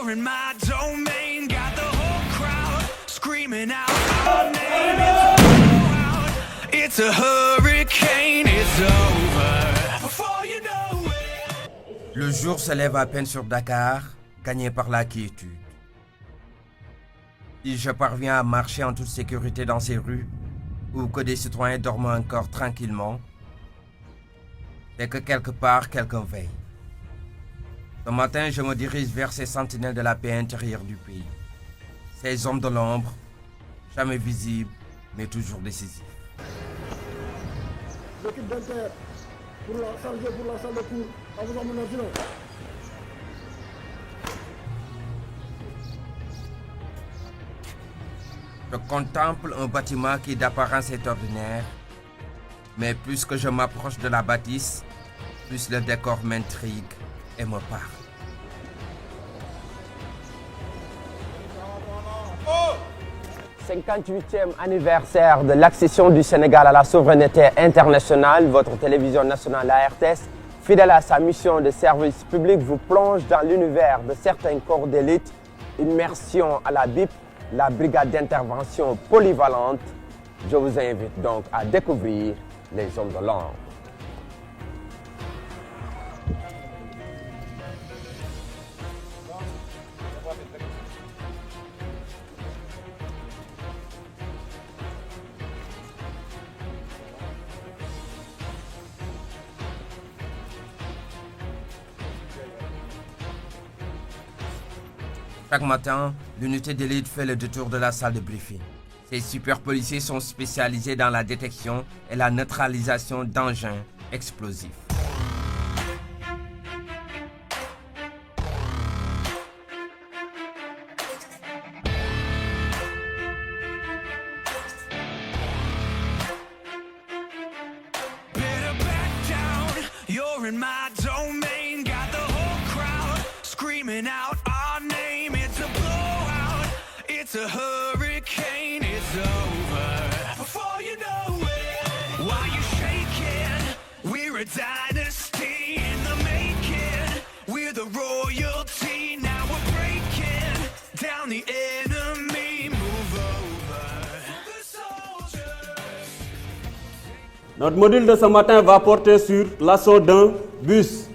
You're in my domain, got the whole crowd screaming out our name. It's a hurricane, it's over before you know it. Le jour se lève à peine sur Dakar, gagné par la quiétude. Si je parviens à marcher en toute sécurité dans ces rues, ou que des citoyens dorment encore tranquillement, c'est que quelque part, quelqu'un veille. Ce matin, je me dirige vers ces sentinelles de la paix intérieure du pays. Ces hommes de l'ombre, jamais visibles, mais toujours décisifs. L'équipe d'Inter pour la salle de cours, à vos emmenagements. Je contemple un bâtiment qui d'apparence est ordinaire, mais plus que je m'approche de la bâtisse, plus le décor m'intrigue et me parle. 58e anniversaire de l'accession du Sénégal à la souveraineté internationale, votre télévision nationale, la RTS, fidèle à sa mission de service public, vous plonge dans l'univers de certains corps d'élite, immersion à la BIP, la brigade d'intervention polyvalente. Je vous invite donc à découvrir les hommes de l'ombre. Chaque matin, l'unité d'élite fait le détour de la salle de briefing. Ces super policiers sont spécialisés dans la détection et la neutralisation d'engins explosifs. Better back down, you're in my domain, got the whole crowd screaming out our name. It's a blowout, it's a hurricane, it's over before you know it. Why you shaking? We're a dynasty in the making. We're the royalty, now we're breaking down the enemy. Move over the soldiers. Notre module de ce matin va porter sur l'assaut d'un bus.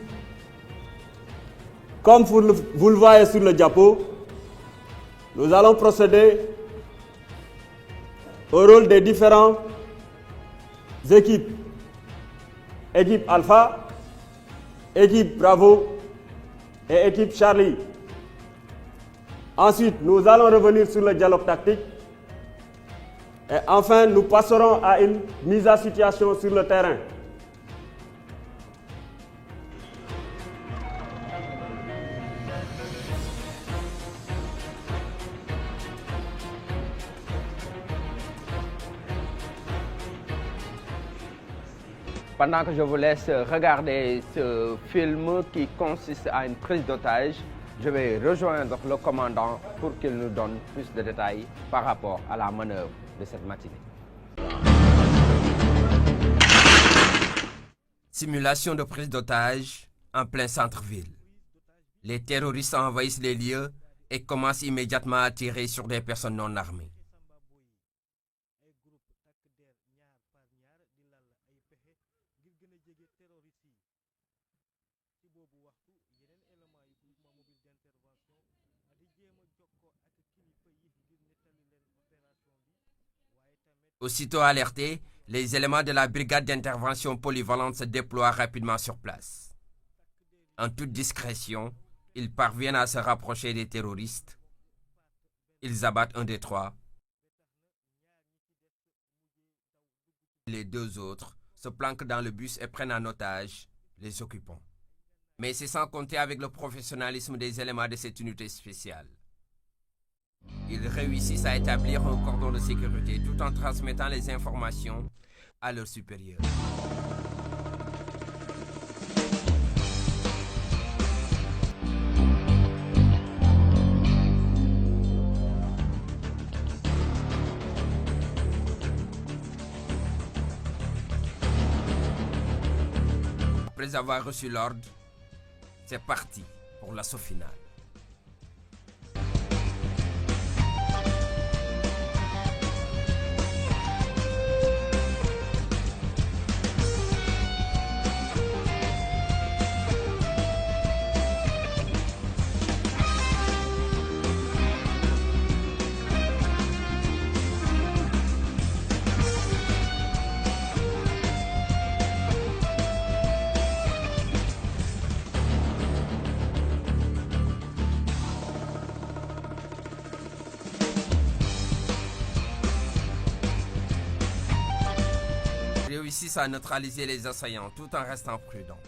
Comme vous le voyez sur le diapo, nous allons procéder au rôle des différentes équipes. Équipe Alpha, équipe Bravo et équipe Charlie. Ensuite, nous allons revenir sur le dialogue tactique. Et enfin, nous passerons à une mise à situation sur le terrain. Pendant que je vous laisse regarder ce film qui consiste à une prise d'otage, je vais rejoindre le commandant pour qu'il nous donne plus de détails par rapport à la manœuvre de cette matinée. Simulation de prise d'otage en plein centre-ville. Les terroristes envahissent les lieux et commencent immédiatement à tirer sur des personnes non armées. Aussitôt alertés, les éléments de la brigade d'intervention polyvalente se déploient rapidement sur place. En toute discrétion, ils parviennent à se rapprocher des terroristes. Ils abattent un des trois. Les deux autres se planquent dans le bus et prennent en otage les occupants. Mais c'est sans compter avec le professionnalisme des éléments de cette unité spéciale. Ils réussissent à établir un cordon de sécurité tout en transmettant les informations à leurs supérieurs. Après avoir reçu l'ordre, c'est parti pour l'assaut final. réussissent à neutraliser les assaillants tout en restant prudents.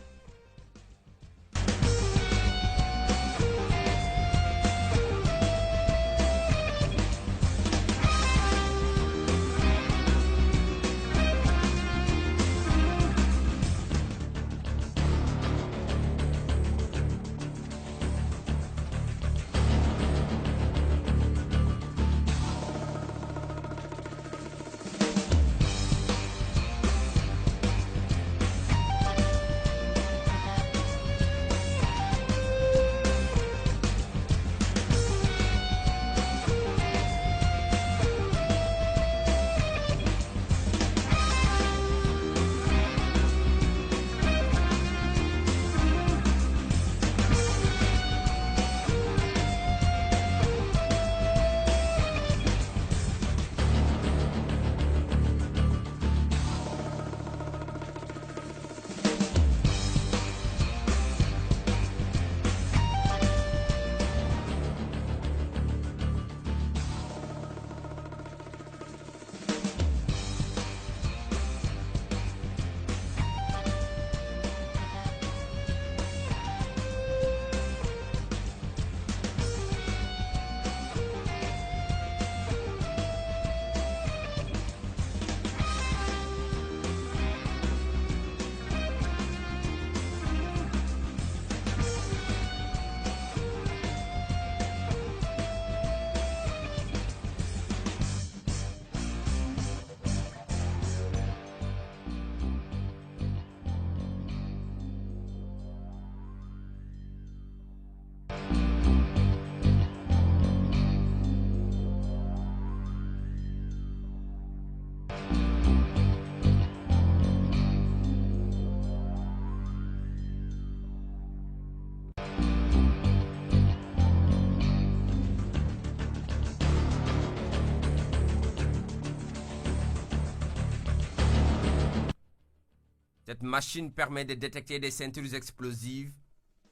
Cette machine permet de détecter des ceintures explosives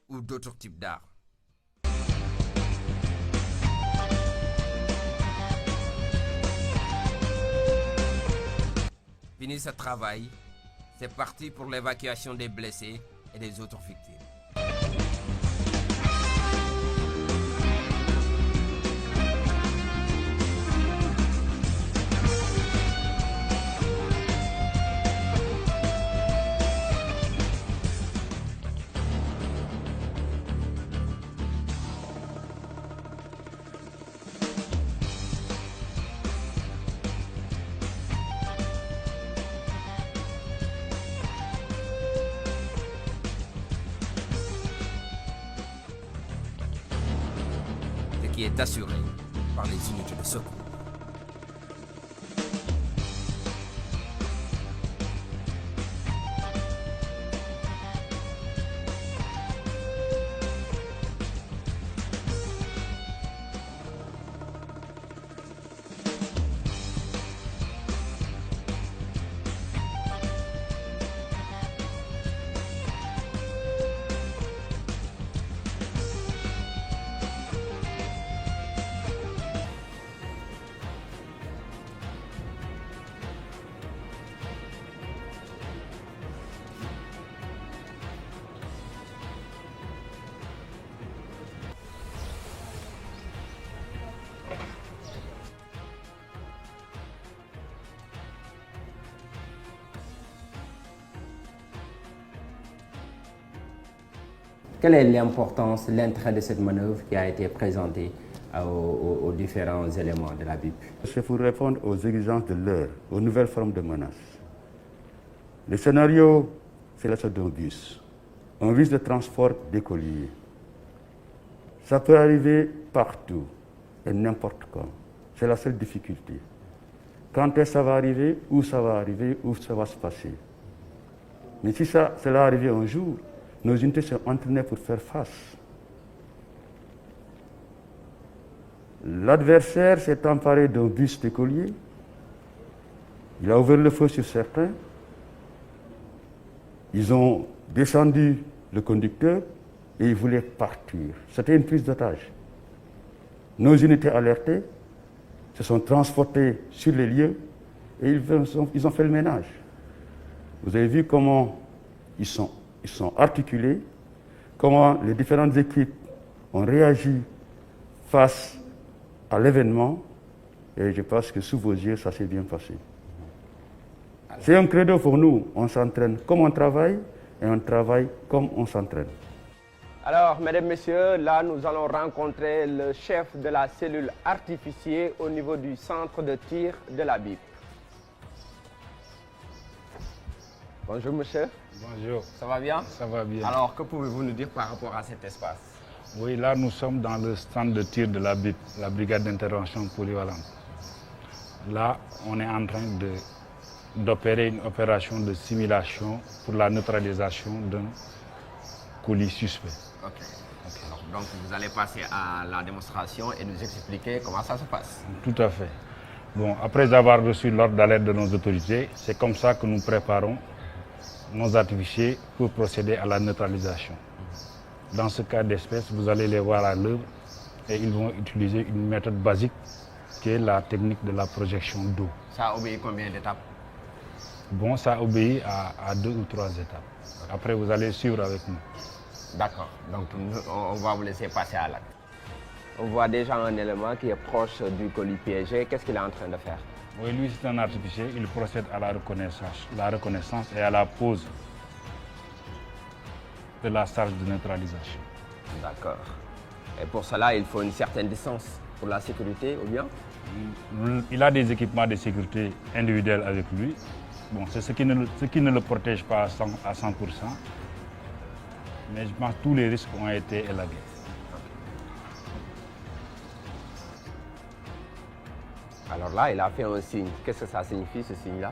ou d'autres types d'armes. Fini ce travail, c'est parti pour l'évacuation des blessés et des autres victimes. Qui est assuré par les unités de secours. Quelle est l'importance, l'intérêt de cette manœuvre qui a été présentée aux différents éléments de la BIP? C'est pour répondre aux exigences de l'heure, aux nouvelles formes de menaces. Le scénario, c'est l'achat d'un bus, un bus de transport d'écoliers. Ça peut arriver partout et n'importe quand. C'est la seule difficulté. Quand est-ce que ça va arriver, où ça va se passer. Mais si cela arrive un jour, nos unités sont entraînées pour faire face. L'adversaire s'est emparé d'un bus d'écoliers. Il a ouvert le feu sur certains. Ils ont descendu le conducteur et ils voulaient partir. C'était une prise d'otage. Nos unités alertées se sont transportées sur les lieux et ils ont fait le ménage. Vous avez vu comment ils sont articulés, comment les différentes équipes ont réagi face à l'événement. Et je pense que sous vos yeux, ça s'est bien passé. C'est un credo pour nous. On s'entraîne comme on travaille et on travaille comme on s'entraîne. Alors, mesdames, messieurs, là, nous allons rencontrer le chef de la cellule artificier au niveau du centre de tir de la BIP. Bonjour, monsieur. Bonjour. Ça va bien? Ça va bien. Alors, que pouvez-vous nous dire par rapport à cet espace? Oui, là, nous sommes dans le stand de tir de la BIP, la brigade d'intervention polyvalente. Là, on est en train d'opérer une opération de simulation pour la neutralisation d'un colis suspect. Ok. Alors, donc, vous allez passer à la démonstration et nous expliquer comment ça se passe. Tout à fait. Bon, après avoir reçu l'ordre d'alerte de nos autorités, c'est comme ça que nous préparons nos artificiers pour procéder à la neutralisation. Dans ce cas d'espèce, vous allez les voir à l'œuvre et ils vont utiliser une méthode basique qui est la technique de la projection d'eau. Ça obéit combien d'étapes? Bon, ça obéit à 2 ou 3 étapes. Après, vous allez suivre avec nous. D'accord. Donc, on va vous laisser passer à l'acte. On voit déjà un élément qui est proche du colis piégé. Qu'est-ce qu'il est en train de faire? Oui, lui, c'est un artificier. Il procède à la reconnaissance et à la pose de la charge de neutralisation. D'accord. Et pour cela, il faut une certaine distance pour la sécurité, ou bien? Il a des équipements de sécurité individuels avec lui. Bon, c'est ce qui ne le protège pas à 100%. Mais je pense que tous les risques ont été élagués. Alors là, il a fait un signe. Qu'est-ce que ça signifie, ce signe-là?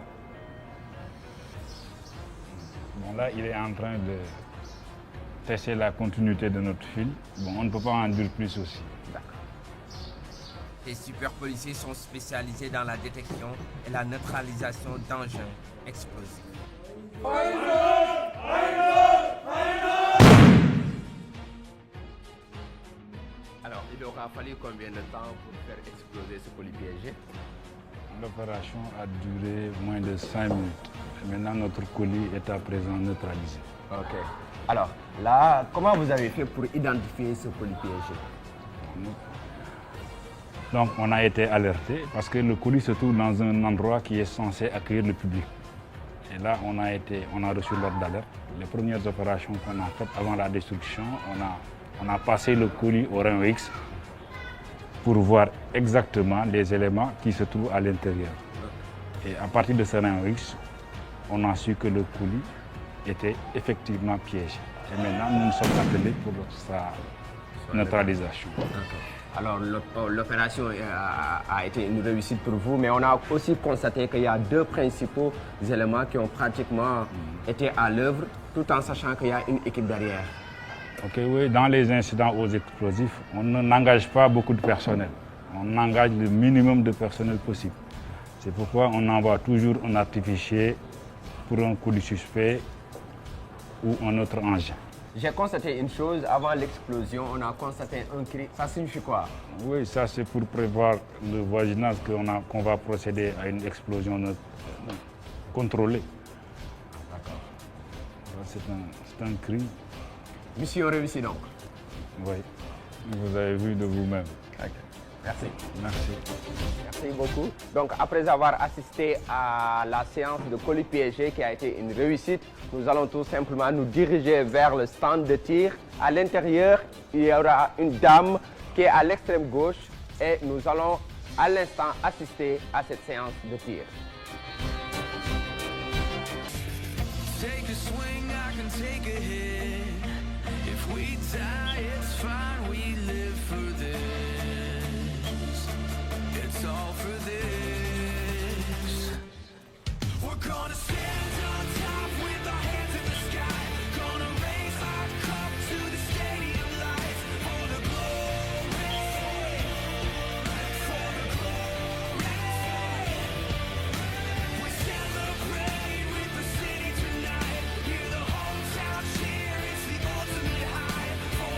Bon, là, il est en train de tester la continuité de notre fil. Bon, on ne peut pas en dire plus aussi. D'accord. Les super policiers sont spécialisés dans la détection et la neutralisation d'engins explosifs. Alors, il aura fallu combien de temps pour faire exploser ce colis piégé? L'opération a duré moins de 5 minutes. Et maintenant, notre colis est à présent neutralisé. Ok. Alors, là, comment vous avez fait pour identifier ce colis piégé? Donc, on a été alerté parce que le colis se trouve dans un endroit qui est censé accueillir le public. Et là, on a reçu l'ordre d'alerte. Les premières opérations qu'on a faites avant la destruction, on a passé le colis au rayon X pour voir exactement les éléments qui se trouvent à l'intérieur. Et à partir de ce rayon X, on a su que le colis était effectivement piégé. Et maintenant, nous nous sommes attelés pour sa neutralisation. Alors, l'opération a été une réussite pour vous, mais on a aussi constaté qu'il y a 2 principaux éléments qui ont pratiquement été à l'œuvre, tout en sachant qu'il y a une équipe derrière. Ok, oui, dans les incidents aux explosifs, on n'engage pas beaucoup de personnel. On engage le minimum de personnel possible. C'est pourquoi on envoie toujours un artificier pour un colis suspect ou un autre engin. J'ai constaté une chose, avant l'explosion, on a constaté un cri. Ça signifie quoi? Oui, ça c'est pour prévoir le voisinage qu'on va procéder à une explosion contrôlée. D'accord. C'est un cri. Mission réussie donc. Oui, vous avez vu de vous-même. Okay. Merci. Merci. Merci beaucoup. Donc, après avoir assisté à la séance de colis piégé qui a été une réussite, nous allons tout simplement nous diriger vers le stand de tir. À l'intérieur, il y aura une dame qui est à l'extrême gauche et nous allons à l'instant assister à cette séance de tir. Take a swing, I can take a hit. If we die, it's fine, we live for this. It's all for this. We're gonna stand on top with our hands in the sky. Gonna raise our cup to the stadium lights. For the glory, for the glory. We celebrate with the city tonight. Hear the whole town cheer, it's the ultimate high. For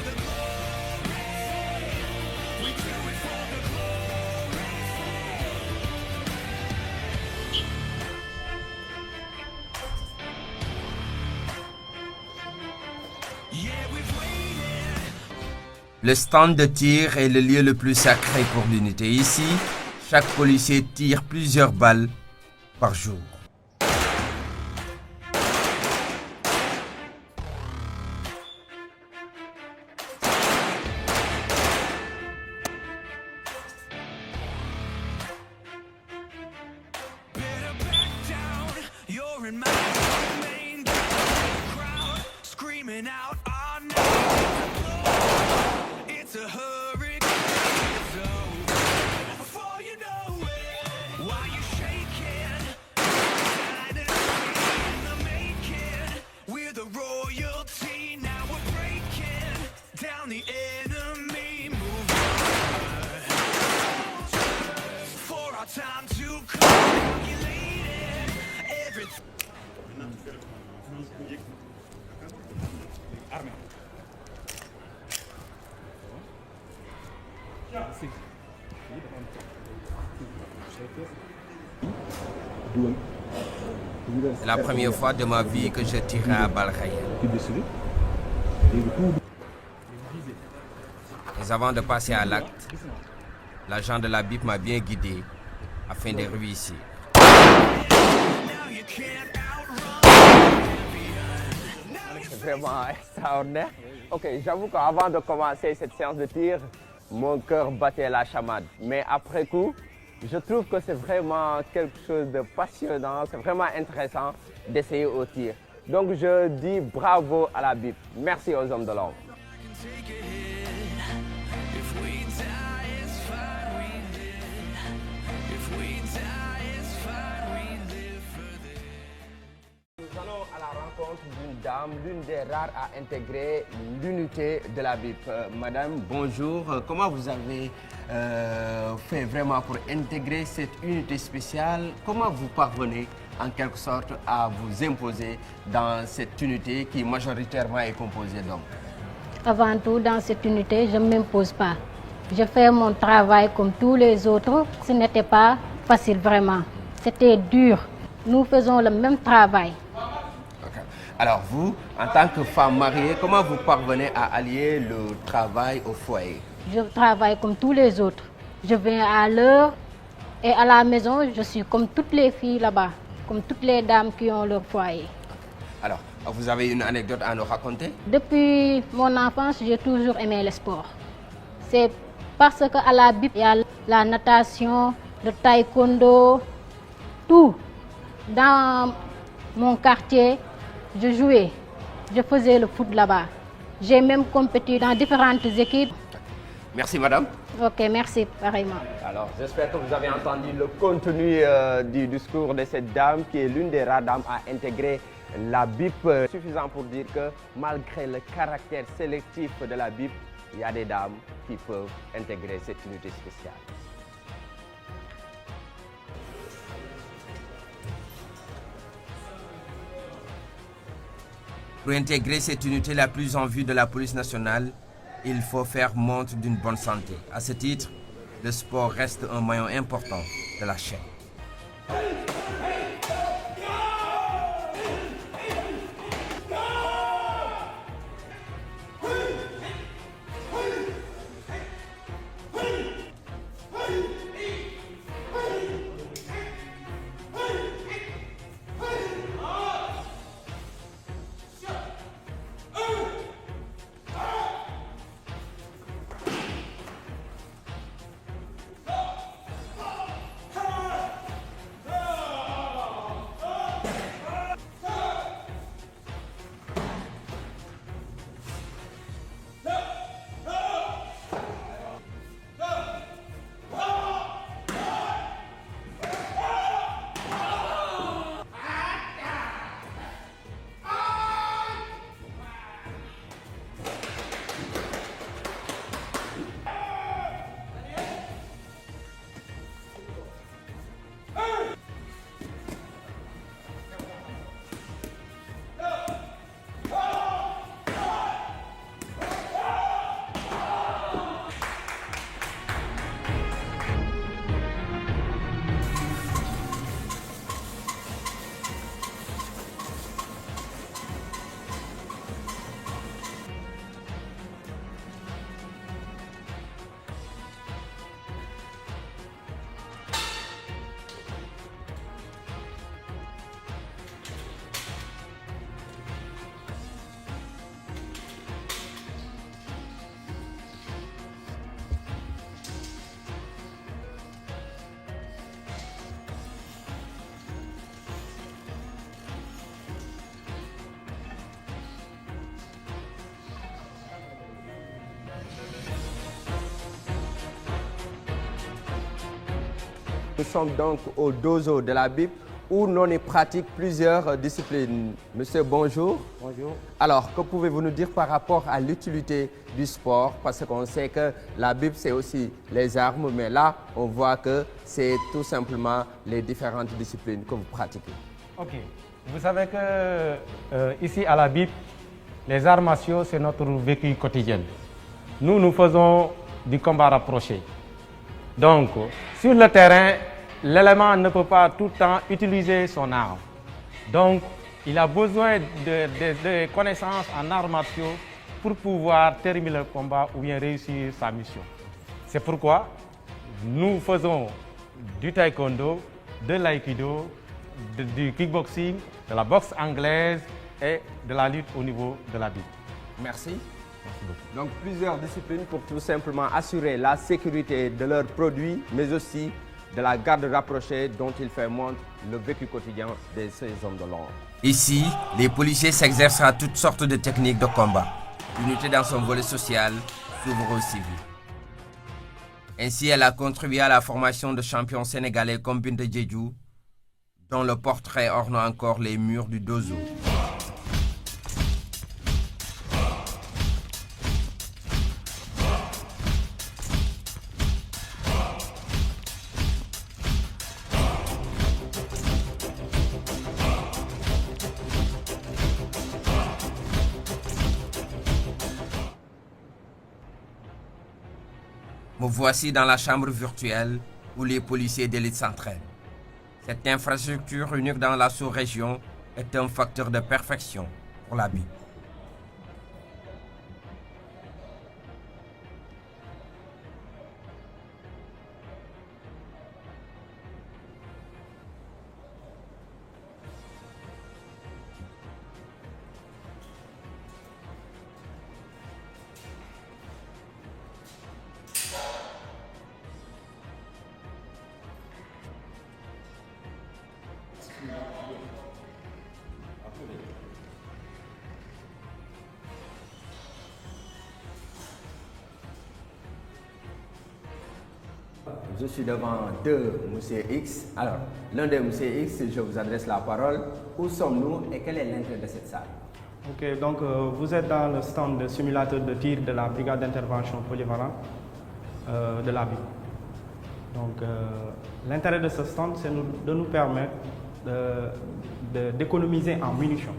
Le stand de tir est le lieu le plus sacré pour l'unité. Ici, chaque policier tire plusieurs balles par jour. You're in my domain, got the crowd screaming out our name. It's a hurricane zone. Before you know it, while you're shaking, dynasty in the making. We're the royalty, now we're breaking down the enemy. Move for our time to come. Calculated everything. C'est la première fois de ma vie que je tirais à balles réelles. Mais avant de passer à l'acte, l'agent de la BIP m'a bien guidé afin de réussir. C'est vraiment extraordinaire. Ok, j'avoue qu'avant de commencer cette séance de tir, mon cœur battait la chamade. Mais après coup, je trouve que c'est vraiment quelque chose de passionnant, c'est vraiment intéressant d'essayer au tir. Donc je dis bravo à la BIP. Merci aux hommes de l'ombre. Nous allons à la rencontre d'une dame, l'une des rares à intégrer l'unité de la BIP. Madame, bonjour. Comment vous avez fait vraiment pour intégrer cette unité spéciale? Comment vous parvenez en quelque sorte à vous imposer dans cette unité qui majoritairement est composée d'hommes? Avant tout, dans cette unité, je ne m'impose pas. Je fais mon travail comme tous les autres. Ce n'était pas facile vraiment. C'était dur. Nous faisons le même travail. Alors vous, en tant que femme mariée, comment vous parvenez à allier le travail au foyer? Je travaille comme tous les autres. Je viens à l'heure et à la maison, je suis comme toutes les filles là-bas, comme toutes les dames qui ont leur foyer. Alors, vous avez une anecdote à nous raconter? Depuis mon enfance, j'ai toujours aimé le sport. C'est parce qu'à la BIP, il y a la natation, le taekwondo, tout. Dans mon quartier, je jouais, je faisais le foot là-bas. J'ai même compéti dans différentes équipes. Merci madame. Ok, merci, pareillement. Alors, j'espère que vous avez entendu le contenu du discours de cette dame qui est l'une des rares dames à intégrer la BIP. Suffisant pour dire que malgré le caractère sélectif de la BIP, il y a des dames qui peuvent intégrer cette unité spéciale. Pour intégrer cette unité la plus en vue de la police nationale, il faut faire montre d'une bonne santé. À ce titre, le sport reste un maillon important de la chaîne. Nous sommes donc au dojo de la BIP où l'on y pratique plusieurs disciplines. Monsieur, bonjour. Bonjour. Alors, que pouvez-vous nous dire par rapport à l'utilité du sport? Parce qu'on sait que la BIP, c'est aussi les armes, mais là, on voit que c'est tout simplement les différentes disciplines que vous pratiquez. Ok. Vous savez que ici à la BIP, les arts martiaux, c'est notre vécu quotidien. Nous faisons du combat rapproché. Donc, sur le terrain, l'élément ne peut pas tout le temps utiliser son arme. Donc, il a besoin de connaissances en arts martiaux pour pouvoir terminer le combat ou bien réussir sa mission. C'est pourquoi nous faisons du taekwondo, de l'aïkido, du kickboxing, de la boxe anglaise et de la lutte au niveau de la BIP. Merci. Merci beaucoup. Donc, plusieurs disciplines pour tout simplement assurer la sécurité de leurs produits, mais aussi de la garde rapprochée dont il fait montre le vécu quotidien de ces hommes de l'ordre. Ici, les policiers s'exercent à toutes sortes de techniques de combat. L'unité dans son volet social s'ouvre aux civils. Ainsi, elle a contribué à la formation de champions sénégalais comme Binta Diédhiou, dont le portrait orne encore les murs du dojo. Me voici dans la chambre virtuelle où les policiers d'élite s'entraînent. Cette infrastructure unique dans la sous-région est un facteur de perfection pour la BIP. Je suis devant deux Monsieur X. Alors, l'un des Monsieur X, je vous adresse la parole. Où sommes-nous et quel est l'intérêt de cette salle? Ok, donc vous êtes dans le stand de simulateur de tir de la brigade d'intervention polyvalente de la BIP. Donc, l'intérêt de ce stand, c'est de nous permettre d'économiser en munitions,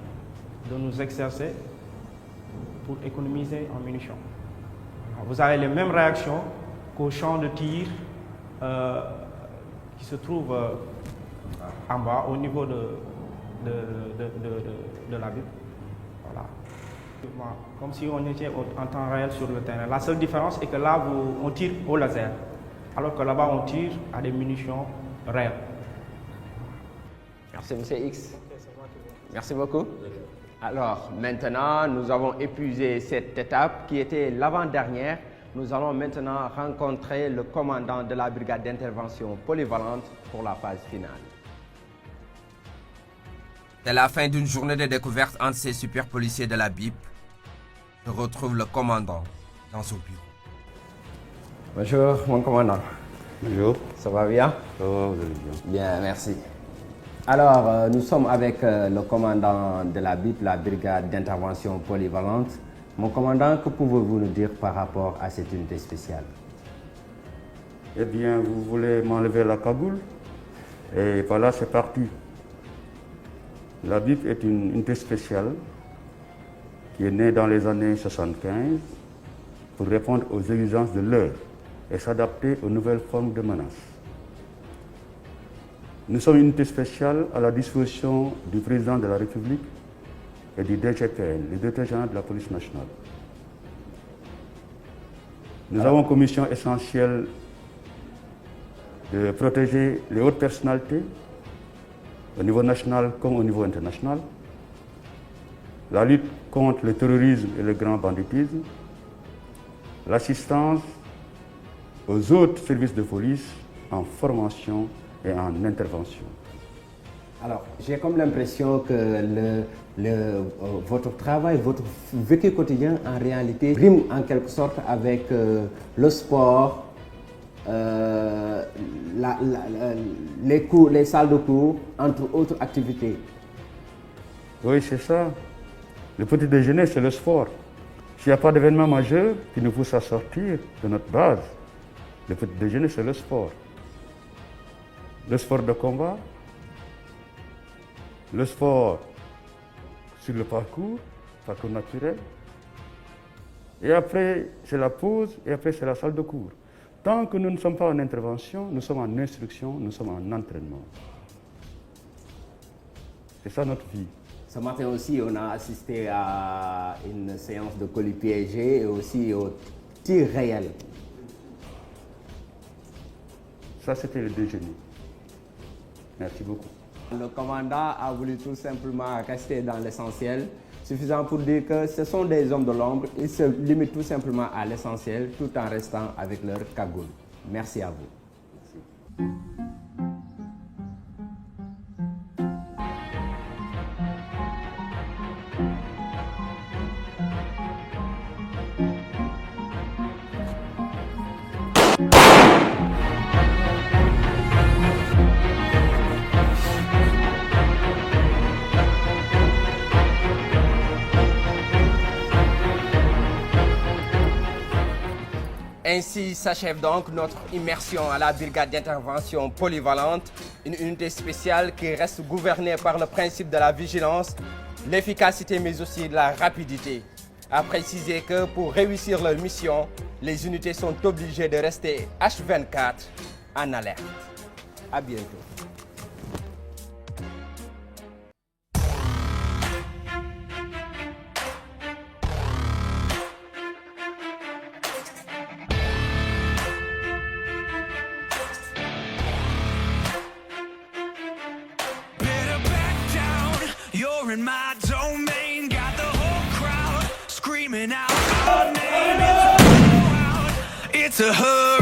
de nous exercer pour économiser en munitions. Vous avez les mêmes réactions qu'au champ de tir qui se trouve en bas au niveau de la BIP. Voilà. Comme si on était en temps réel sur le terrain. La seule différence est que là, on tire au laser, alors que là-bas, on tire à des munitions réelles. Merci, Monsieur X. Merci beaucoup. Alors, maintenant, nous avons épuisé cette étape qui était l'avant-dernière. Nous allons maintenant rencontrer le commandant de la brigade d'intervention polyvalente pour la phase finale. C'est la fin d'une journée de découverte entre ces super policiers de la BIP. Je retrouve le commandant dans son bureau. Bonjour, mon commandant. Bonjour. Ça va bien? Ça va, vous allez bien? Bien, merci. Alors, nous sommes avec le commandant de la BIP, la brigade d'intervention polyvalente. Mon commandant, que pouvez-vous nous dire par rapport à cette unité spéciale? Eh bien, vous voulez m'enlever la cagoule? Et voilà, c'est parti. La BIP est une unité spéciale qui est née dans les années 75 pour répondre aux exigences de l'heure et s'adapter aux nouvelles formes de menaces. Nous sommes une unité spéciale à la disposition du président de la République et du DGPN, le directeur général de la police nationale. Nous avons comme mission essentielle de protéger les hautes personnalités au niveau national comme au niveau international, la lutte contre le terrorisme et le grand banditisme, l'assistance aux autres services de police en formation et en intervention. Alors, j'ai comme l'impression que votre travail, votre vécu quotidien, en réalité, rime en quelque sorte avec le sport, la les salles de cours, entre autres activités. Oui, c'est ça. Le petit déjeuner, c'est le sport. S'il n'y a pas d'événement majeur qui nous pousse à sortir de notre base, le petit déjeuner, c'est le sport. Le sport de combat, le sport sur le parcours naturel. Et après, c'est la pause, et après, c'est la salle de cours. Tant que nous ne sommes pas en intervention, nous sommes en instruction, nous sommes en entraînement. C'est ça notre vie. Ce matin aussi, on a assisté à une séance de colis piégés et aussi au tir réel. Ça, c'était le déjeuner. Merci beaucoup. Le commandant a voulu tout simplement rester dans l'essentiel, suffisant pour dire que ce sont des hommes de l'ombre. Ils se limitent tout simplement à l'essentiel tout en restant avec leur cagoule. Merci à vous. Merci. Ainsi s'achève donc notre immersion à la brigade d'intervention polyvalente, une unité spéciale qui reste gouvernée par le principe de la vigilance, l'efficacité mais aussi de la rapidité. À préciser que pour réussir leur mission, les unités sont obligées de rester H24 en alerte. À bientôt. You're in my domain, got the whole crowd screaming out our name. It's a blowout, it's a hug.